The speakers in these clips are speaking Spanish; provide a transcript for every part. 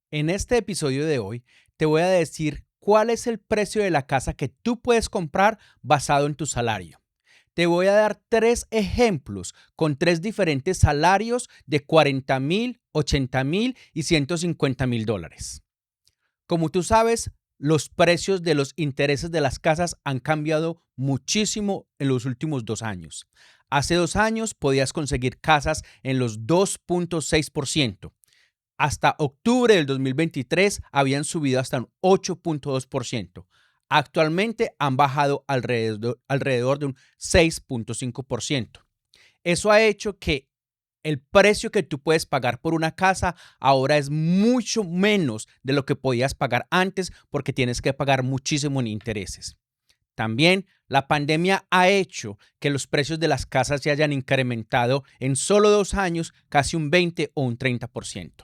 En este episodio de hoy te voy a decir cuál es el precio de la casa que tú puedes comprar basado en tu salario. Te voy a dar tres ejemplos con tres diferentes salarios de 40,000, 80,000 y 150,000 dólares. Como tú sabes, los precios de los intereses de las casas han cambiado muchísimo en los últimos 2 años. Hace 2 años podías conseguir casas en los 2,6%. Hasta octubre del 2023 habían subido hasta un 8,2%. Actualmente han bajado alrededor de un 6,5%. Eso ha hecho que el precio que tú puedes pagar por una casa ahora es mucho menos de lo que podías pagar antes porque tienes que pagar muchísimo en intereses. También la pandemia ha hecho que los precios de las casas se hayan incrementado en solo 2 años casi un 20 o un 30%.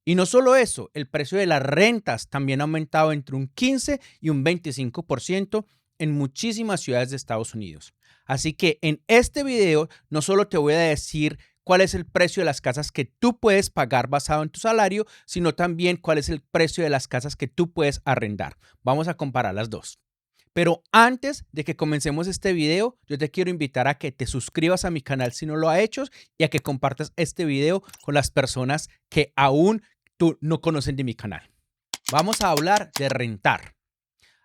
Y no solo eso, el precio de las rentas también ha aumentado entre un 15 y un 25% en muchísimas ciudades de Estados Unidos. Así que en este video no solo te voy a decir cuál es el precio de las casas que tú puedes pagar basado en tu salario, sino también cuál es el precio de las casas que tú puedes arrendar. Vamos a comparar las dos. Pero antes de que comencemos este video, yo te quiero invitar a que te suscribas a mi canal si no lo has hecho y a que compartas este video con las personas que aún tú no conocen de mi canal. Vamos a hablar de rentar.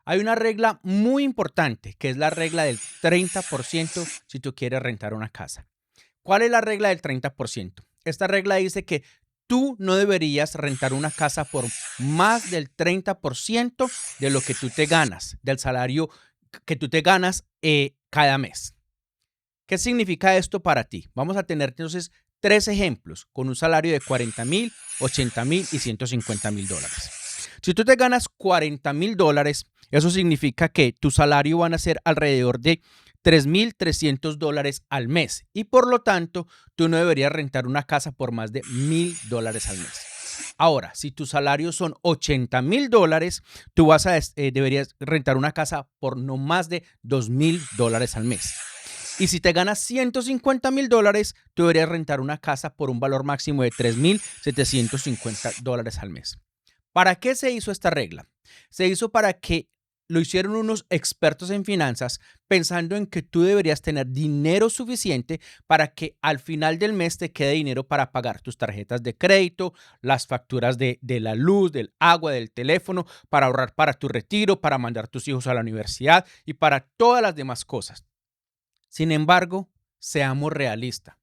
Hay una regla muy importante que es la regla del 30% si tú quieres rentar una casa. ¿Cuál es la regla del 30%? Esta regla dice que tú no deberías rentar una casa por más del 30% de lo que tú te ganas, del salario que tú te ganas cada mes. ¿Qué significa esto para ti? Vamos a tener entonces tres ejemplos con un salario de 40,000, 80,000 y 150,000 dólares. Si tú te ganas 40,000 dólares, eso significa que tu salario van a ser alrededor de 3,300 dólares al mes y por lo tanto tú no deberías rentar una casa por más de 1,000 dólares al mes. Ahora, si tus salarios son 80,000 dólares, tú deberías rentar una casa por no más de 2,000 dólares al mes. Y si te ganas 150,000 dólares, tú deberías rentar una casa por un valor máximo de 3,750 dólares al mes. ¿Para qué se hizo esta regla? Se hizo para que lo hicieron unos expertos en finanzas pensando en que tú deberías tener dinero suficiente para que al final del mes te quede dinero para pagar tus tarjetas de crédito, las facturas de la luz, del agua, del teléfono, para ahorrar para tu retiro, para mandar tus hijos a la universidad y para todas las demás cosas. Sin embargo, seamos realistas.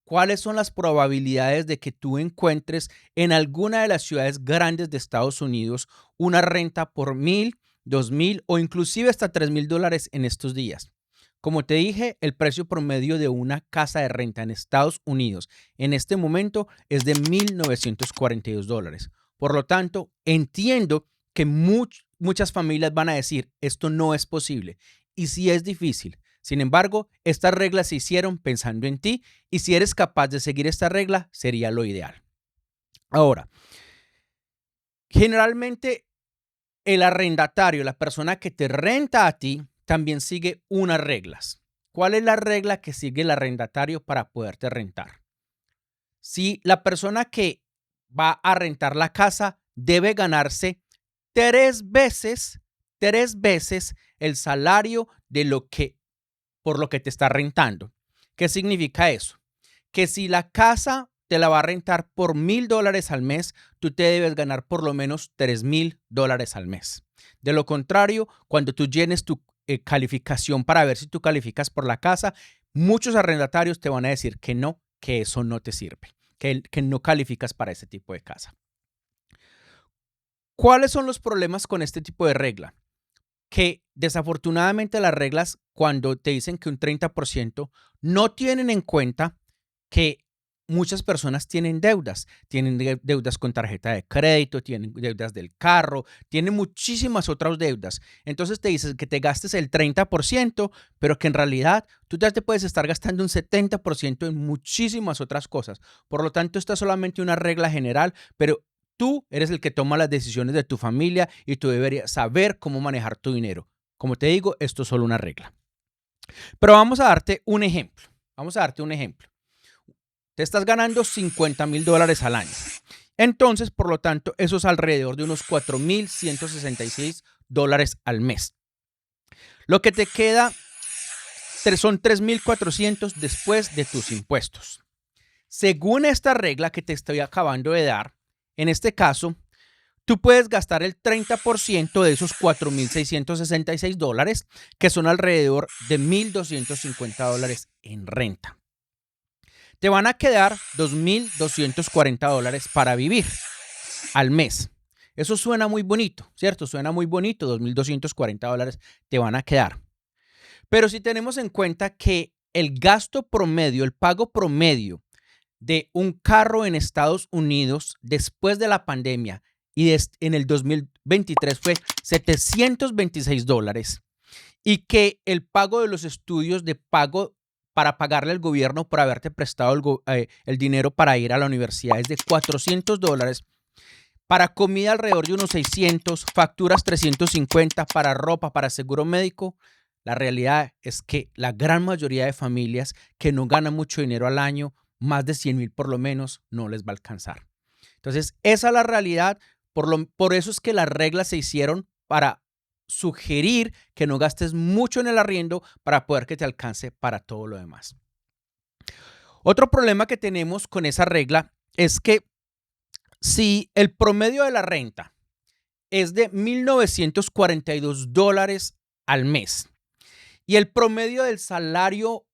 ¿Cuáles son las probabilidades de que tú encuentres en alguna de las ciudades grandes de Estados Unidos una renta por 1,000, 2,000 o inclusive hasta 3,000 dólares en estos días? Como te dije, el precio promedio de una casa de renta en Estados Unidos en este momento es de 1,942 dólares. Por lo tanto, entiendo que muchas familias van a decir, esto no es posible. Y sí es difícil. Sin embargo, estas reglas se hicieron pensando en ti y si eres capaz de seguir esta regla, sería lo ideal. Ahora, generalmente el arrendatario, la persona que te renta a ti, también sigue unas reglas. ¿Cuál es la regla que sigue el arrendatario para poderte rentar? Si la persona que va a rentar la casa debe ganarse tres veces el salario de por lo que te está rentando. ¿Qué significa eso? Que si la casa te la va a rentar por 1,000 dólares al mes, tú te debes ganar por lo menos 3,000 dólares al mes. De lo contrario, cuando tú llenes tu calificación para ver si tú calificas por la casa, muchos arrendatarios te van a decir que no, que eso no te sirve, que no calificas para ese tipo de casa. ¿Cuáles son los problemas con este tipo de regla? Que desafortunadamente las reglas, cuando te dicen que un 30%, no tienen en cuenta que muchas personas tienen deudas con tarjeta de crédito, tienen deudas del carro, tienen muchísimas otras deudas. Entonces te dices que te gastes el 30%, pero que en realidad tú ya te puedes estar gastando un 70% en muchísimas otras cosas. Por lo tanto, esta es solamente una regla general, pero tú eres el que toma las decisiones de tu familia y tú deberías saber cómo manejar tu dinero. Como te digo, esto es solo una regla. Pero vamos a darte un ejemplo. Te estás ganando 50,000 dólares al año Entonces, por lo tanto, eso es alrededor de unos $4,166 al mes. Lo que te queda son $3,400 después de tus impuestos. Según esta regla que te estoy acabando de dar, en este caso, tú puedes gastar el 30% de esos $4,666, que son alrededor de $1,250 en renta. Te van a quedar $2,240 para vivir al mes. Eso suena muy bonito, ¿cierto? Suena muy bonito, $2,240 te van a quedar. Pero si tenemos en cuenta que el gasto promedio, el pago promedio de un carro en Estados Unidos después de la pandemia y en el 2023 fue $726 y que el pago de los estudios de pago para pagarle al gobierno por haberte prestado el dinero para ir a la universidad es de $400, para comida alrededor de unos 600, facturas 350, para ropa, para seguro médico. La realidad es que la gran mayoría de familias que no ganan mucho dinero al año, más de 100,000 por lo menos, no les va a alcanzar. Entonces, esa es la realidad. Por eso es que las reglas se hicieron para sugerir que no gastes mucho en el arriendo para poder que te alcance para todo lo demás. Otro problema que tenemos con esa regla es que si el promedio de la renta es de $1,942 al mes y el promedio del salario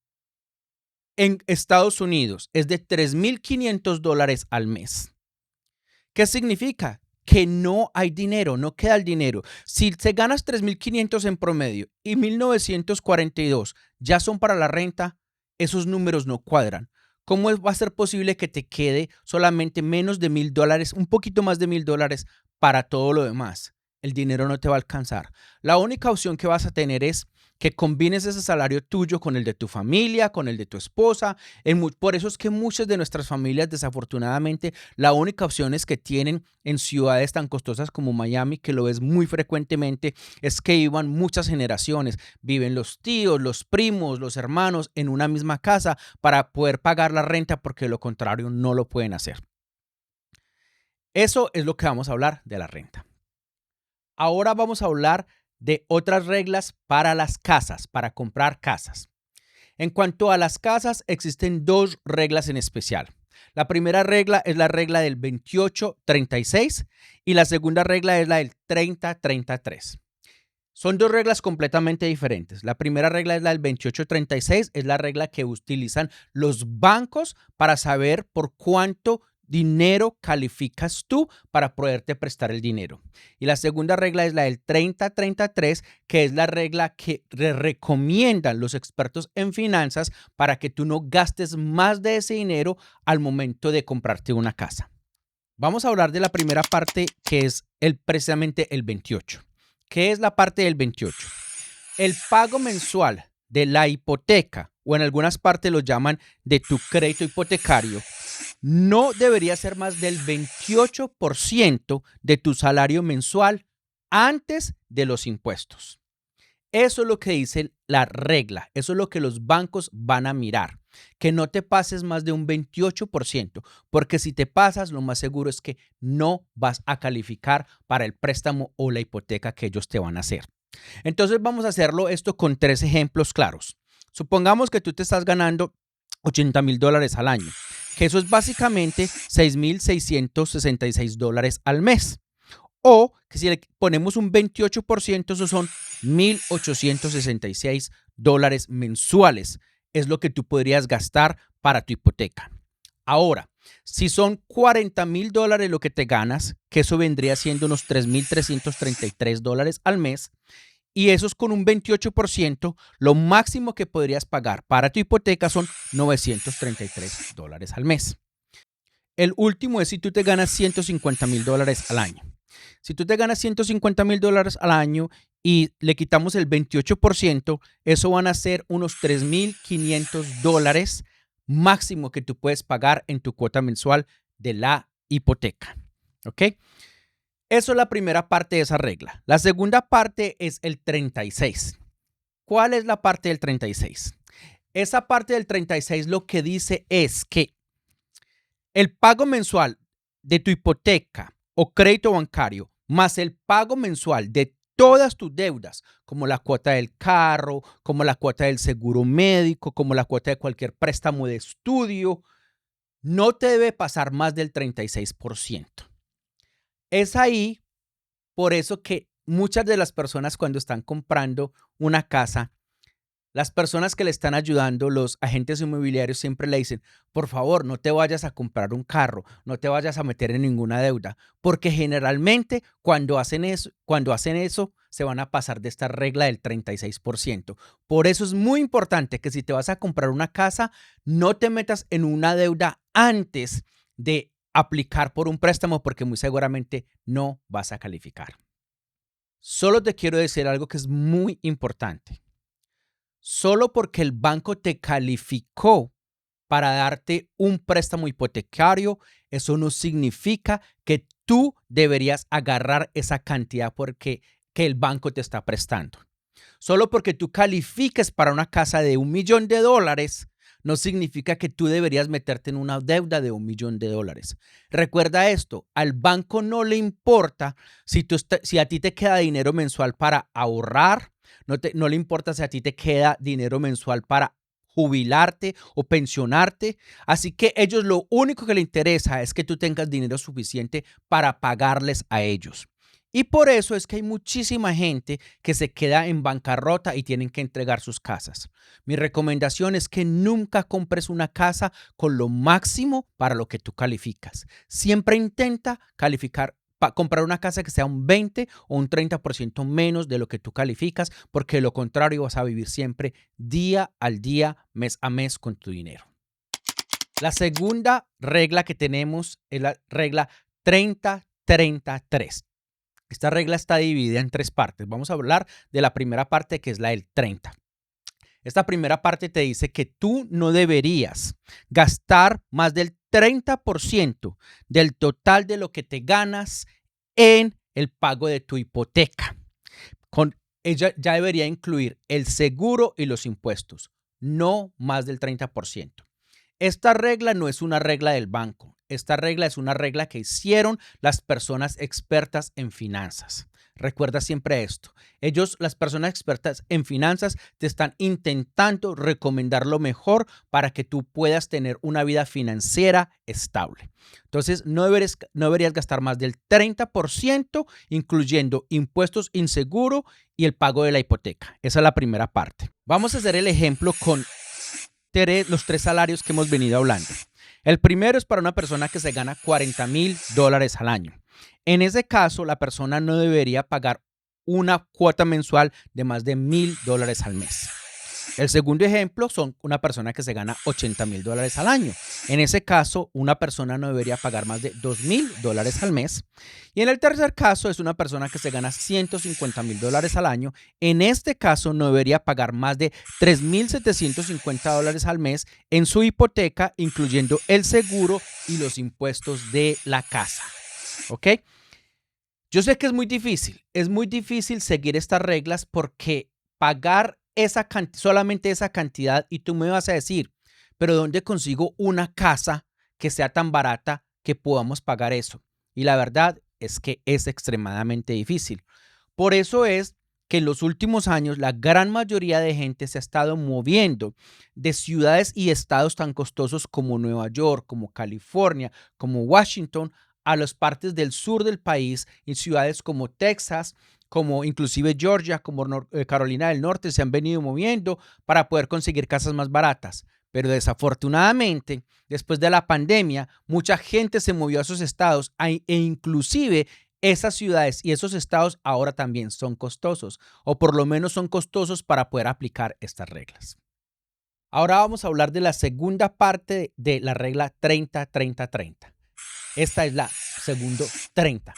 en Estados Unidos es de $3,500 al mes, ¿qué significa? Que no hay dinero, no queda el dinero. Si te ganas 3,500 en promedio y 1,942 ya son para la renta, esos números no cuadran. ¿Cómo va a ser posible que te quede solamente menos de $1,000, un poquito más de $1,000 para todo lo demás? El dinero no te va a alcanzar. La única opción que vas a tener es que combines ese salario tuyo con el de tu familia, con el de tu esposa. Por eso es que muchas de nuestras familias, desafortunadamente, la única opción es que tienen en ciudades tan costosas como Miami, que lo ves muy frecuentemente, es que iban muchas generaciones. Viven los tíos, los primos, los hermanos en una misma casa para poder pagar la renta, porque de lo contrario no lo pueden hacer. Eso es lo que vamos a hablar de la renta. Ahora vamos a hablar de otras reglas para las casas, para comprar casas. En cuanto a las casas, existen dos reglas en especial. La primera regla es la regla del 28-36 y la segunda regla es la del 30-33. Son dos reglas completamente diferentes. La primera regla es la del 28-36, es la regla que utilizan los bancos para saber por cuánto dinero calificas tú para poderte prestar el dinero. Y la segunda regla es la del 30-33, que es la regla que recomiendan los expertos en finanzas para que tú no gastes más de ese dinero al momento de comprarte una casa. Vamos a hablar de la primera parte, que es precisamente el 28. ¿Qué es la parte del 28? El pago mensual de la hipoteca, o en algunas partes lo llaman de tu crédito hipotecario, no debería ser más del 28% de tu salario mensual antes de los impuestos. Eso es lo que dice la regla, eso es lo que los bancos van a mirar, que no te pases más de un 28%, porque si te pasas, lo más seguro es que no vas a calificar para el préstamo o la hipoteca que ellos te van a hacer. Entonces vamos a hacerlo esto con 3 ejemplos claros. Supongamos que tú te estás ganando $80,000 al año, que eso es básicamente $6,666 al mes. O que si le ponemos un 28%, esos son $1,866 mensuales. Es lo que tú podrías gastar para tu hipoteca. Ahora, si son $40,000 lo que te ganas, que eso vendría siendo unos $3,333 al mes, y eso es con un 28%, lo máximo que podrías pagar para tu hipoteca son $933 al mes. El último es si tú te ganas $150,000 al año. Si tú te ganas $150,000 al año y le quitamos el 28%, eso van a ser unos $3,500 máximo que tú puedes pagar en tu cuota mensual de la hipoteca. ¿Ok? Eso es la primera parte de esa regla. La segunda parte es el 36. ¿Cuál es la parte del 36? Esa parte del 36 lo que dice es que el pago mensual de tu hipoteca o crédito bancario, más el pago mensual de todas tus deudas, como la cuota del carro, como la cuota del seguro médico, como la cuota de cualquier préstamo de estudio, no te debe pasar más del 36%. Es ahí por eso que muchas de las personas cuando están comprando una casa, las personas que le están ayudando, los agentes inmobiliarios siempre le dicen, por favor, no te vayas a comprar un carro, no te vayas a meter en ninguna deuda, porque generalmente cuando hacen eso, se van a pasar de esta regla del 36%. Por eso es muy importante que si te vas a comprar una casa, no te metas en una deuda antes de aplicar por un préstamo, porque muy seguramente no vas a calificar. Solo te quiero decir algo que es muy importante. Solo porque el banco te calificó para darte un préstamo hipotecario, eso no significa que tú deberías agarrar esa cantidad porque que el banco te está prestando. Solo porque tú califiques para una casa de $1,000,000, no significa que tú deberías meterte en una deuda de $1,000,000. Recuerda esto, al banco no le importa si a ti te queda dinero mensual para ahorrar, no le importa si a ti te queda dinero mensual para jubilarte o pensionarte. Así que ellos lo único que les interesa es que tú tengas dinero suficiente para pagarles a ellos. Y por eso es que hay muchísima gente que se queda en bancarrota y tienen que entregar sus casas. Mi recomendación es que nunca compres una casa con lo máximo para lo que tú calificas. Siempre intenta comprar una casa que sea un 20 o un 30% menos de lo que tú calificas, porque de lo contrario vas a vivir siempre día al día, mes a mes con tu dinero. La segunda regla que tenemos es la regla 30-33. Esta regla está dividida en tres partes. Vamos a hablar de la primera parte, que es la del 30. Esta primera parte te dice que tú no deberías gastar más del 30% del total de lo que te ganas en el pago de tu hipoteca. Ella ya debería incluir el seguro y los impuestos, no más del 30%. Esta regla no es una regla del banco. Esta regla es una regla que hicieron las personas expertas en finanzas. Recuerda siempre esto. Las personas expertas en finanzas, te están intentando recomendar lo mejor para que tú puedas tener una vida financiera estable. Entonces, no deberías gastar más del 30%, incluyendo impuestos, inseguro y el pago de la hipoteca. Esa es la primera parte. Vamos a hacer el ejemplo con los tres salarios que hemos venido hablando. El primero es para una persona que se gana $40,000 al año. En ese caso, la persona no debería pagar una cuota mensual de más de $1,000 al mes. El segundo ejemplo son una persona que se gana $80,000 al año. En ese caso, una persona no debería pagar más de $2,000 al mes. Y en el tercer caso es una persona que se gana $150,000 al año. En este caso, no debería pagar más de $3,750 al mes en su hipoteca, incluyendo el seguro y los impuestos de la casa. ¿Ok? Yo sé que es muy difícil seguir estas reglas porque pagar solamente esa cantidad, y tú me vas a decir, pero ¿dónde consigo una casa que sea tan barata que podamos pagar eso? Y la verdad es que es extremadamente difícil. Por eso es que en los últimos años la gran mayoría de gente se ha estado moviendo de ciudades y estados tan costosos como Nueva York, como California, como Washington, a las partes del sur del país, y ciudades como Texas, como inclusive Georgia, como Carolina del Norte, se han venido moviendo para poder conseguir casas más baratas. Pero desafortunadamente, después de la pandemia, mucha gente se movió a esos estados e inclusive esas ciudades y esos estados ahora también son costosos, o por lo menos son costosos para poder aplicar estas reglas. Ahora vamos a hablar de la segunda parte de la regla 30-30-30. Esta es la segundo 30.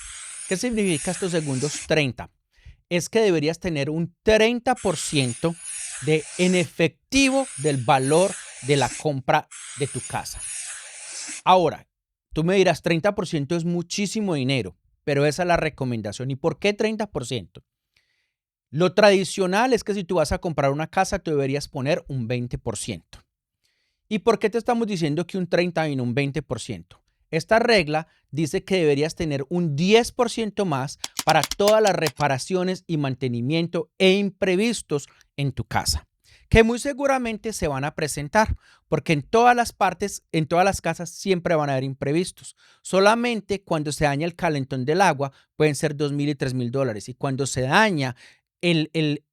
¿Qué significa estos segundos 30? Es que deberías tener un 30% en efectivo del valor de la compra de tu casa. Ahora, tú me dirás, 30% es muchísimo dinero, pero esa es la recomendación. ¿Y por qué 30%? Lo tradicional es que si tú vas a comprar una casa, tú deberías poner un 20%. ¿Y por qué te estamos diciendo que un 30 y no un 20%? Esta regla dice que deberías tener un 10% más para todas las reparaciones y mantenimiento e imprevistos en tu casa, que muy seguramente se van a presentar, porque en todas las partes, en todas las casas siempre van a haber imprevistos. Solamente cuando se daña el calentón del agua pueden ser $2,000 y $3,000, y cuando se daña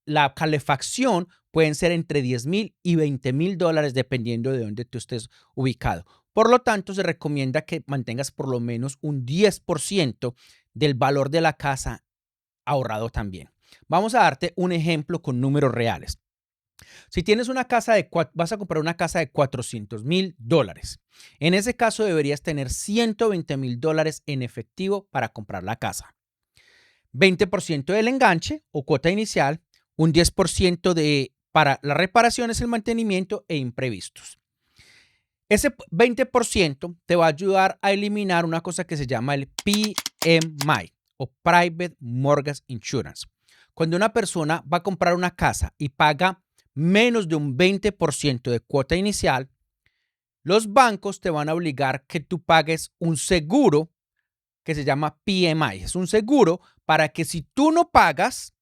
la calefacción pueden ser entre $10,000 y $20,000 dependiendo de dónde tú estés ubicado. Por lo tanto, se recomienda que mantengas por lo menos un 10% del valor de la casa ahorrado también. Vamos a darte un ejemplo con números reales. Si tienes una casa vas a comprar una casa de $400,000. En ese caso deberías tener $120,000 en efectivo para comprar la casa. 20% del enganche o cuota inicial, un 10% para las reparaciones, el mantenimiento e imprevistos. Ese 20% te va a ayudar a eliminar una cosa que se llama el PMI o Private Mortgage Insurance. Cuando una persona va a comprar una casa y paga menos de un 20% de cuota inicial, los bancos te van a obligar que tú pagues un seguro que se llama PMI. Es un seguro para que si tú no pagas,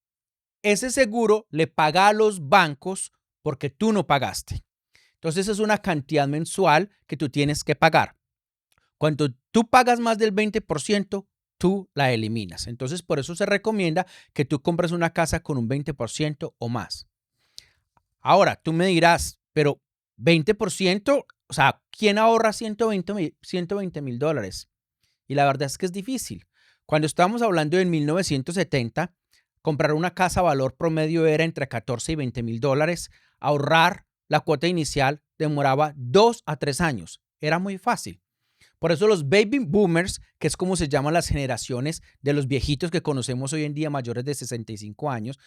ese seguro le paga a los bancos porque tú no pagaste. Entonces es una cantidad mensual que tú tienes que pagar. Cuando tú pagas más del 20%, tú la eliminas. Entonces por eso se recomienda que tú compres una casa con un 20% o más. Ahora, tú me dirás, pero 20%, o sea, ¿quién ahorra $120,000? Y la verdad es que es difícil. Cuando estábamos hablando en 1970, comprar una casa valor promedio era entre $14,000 y $20,000. Ahorrar la cuota inicial demoraba 2 a 3 años. Era muy fácil. Por eso los baby boomers, que es como se llaman las generaciones de los viejitos que conocemos hoy en día mayores de 65 años,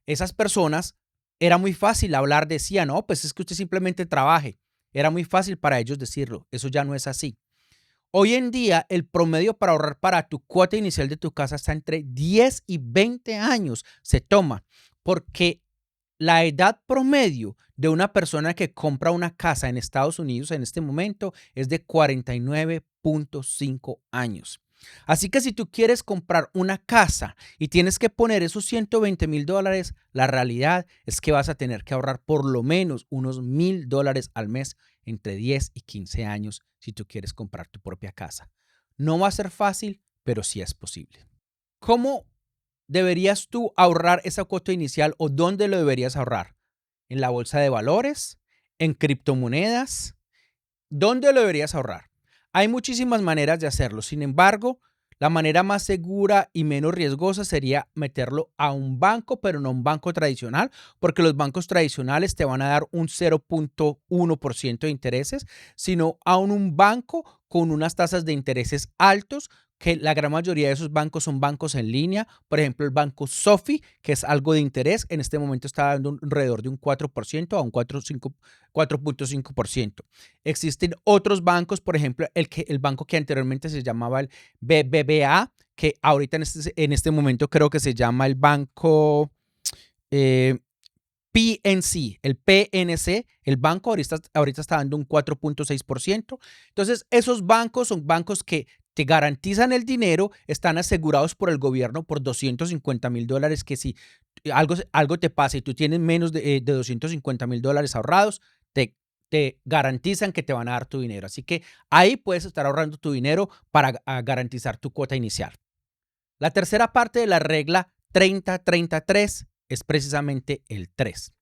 esas personas era muy fácil hablar, decían, no, pues es que usted simplemente trabaje. Era muy fácil para ellos decirlo. Eso ya no es así. Hoy en día, el promedio para ahorrar para tu cuota inicial de tu casa está entre 10 y 20 años. Se toma porque la edad promedio de una persona que compra una casa en Estados Unidos en este momento es de 49.5 años. Así que si tú quieres comprar una casa y tienes que poner esos $120,000, la realidad es que vas a tener que ahorrar por lo menos unos $1,000 al mes entre 10 y 15 años si tú quieres comprar tu propia casa. No va a ser fácil, pero sí es posible. ¿Cómo deberías tú ahorrar esa cuota inicial o dónde lo deberías ahorrar? ¿En la bolsa de valores? ¿En criptomonedas? ¿Dónde lo deberías ahorrar? Hay muchísimas maneras de hacerlo. Sin embargo, la manera más segura y menos riesgosa sería meterlo a un banco, pero no a un banco tradicional, porque los bancos tradicionales te van a dar un 0.1% de intereses, sino a un banco con unas tasas de intereses altos, que la gran mayoría de esos bancos son bancos en línea. Por ejemplo, el banco Sofi, que es algo de interés, en este momento está dando alrededor de un 4% a un 4.5%. Existen otros bancos, por ejemplo, el banco que anteriormente se llamaba el BBVA, que ahorita en este momento creo que se llama el banco PNC, el PNC, el banco ahorita está dando un 4.6%. Entonces, esos bancos son bancos que te garantizan el dinero, están asegurados por el gobierno por $250,000, que si algo te pasa y tú tienes menos de $250,000 ahorrados, te garantizan que te van a dar tu dinero. Así que ahí puedes estar ahorrando tu dinero para garantizar tu cuota inicial. La tercera parte de la regla 30-33 es precisamente el 3.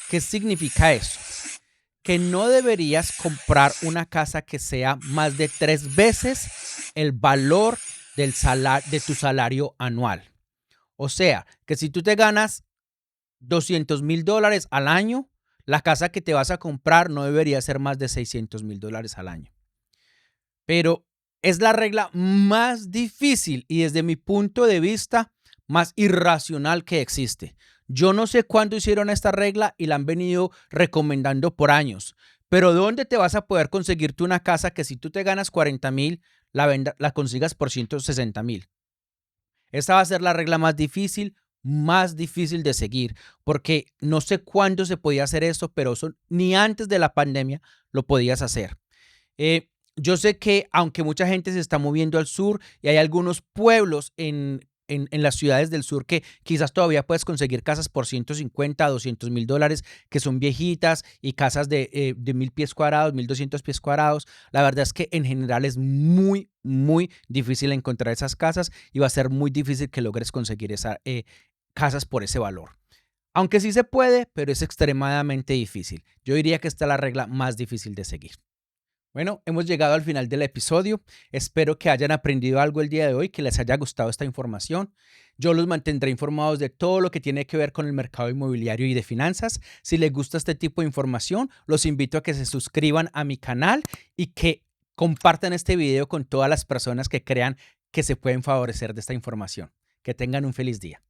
¿Qué significa eso? Que no deberías comprar una casa que sea más de 3 veces el valor de tu salario anual. O sea, que si tú te ganas $200,000 al año, la casa que te vas a comprar no debería ser más de $600,000 al año. Pero es la regla más difícil y desde mi punto de vista más irracional que existe. Yo no sé cuándo hicieron esta regla y la han venido recomendando por años. Pero ¿dónde te vas a poder conseguirte una casa que si tú te ganas 40,000, la consigas por 160,000? Esta va a ser la regla más difícil de seguir, porque no sé cuándo se podía hacer esto, pero ni antes de la pandemia lo podías hacer. Yo sé que aunque mucha gente se está moviendo al sur y hay algunos pueblos en las ciudades del sur que quizás todavía puedes conseguir casas por 150, $200,000 que son viejitas y casas de 1000 pies cuadrados, 1200 pies cuadrados. La verdad es que en general es muy, muy difícil encontrar esas casas y va a ser muy difícil que logres conseguir esas casas por ese valor. Aunque sí se puede, pero es extremadamente difícil. Yo diría que esta es la regla más difícil de seguir. Bueno, hemos llegado al final del episodio. Espero que hayan aprendido algo el día de hoy, que les haya gustado esta información. Yo los mantendré informados de todo lo que tiene que ver con el mercado inmobiliario y de finanzas. Si les gusta este tipo de información, los invito a que se suscriban a mi canal y que compartan este video con todas las personas que crean que se pueden favorecer de esta información. Que tengan un feliz día.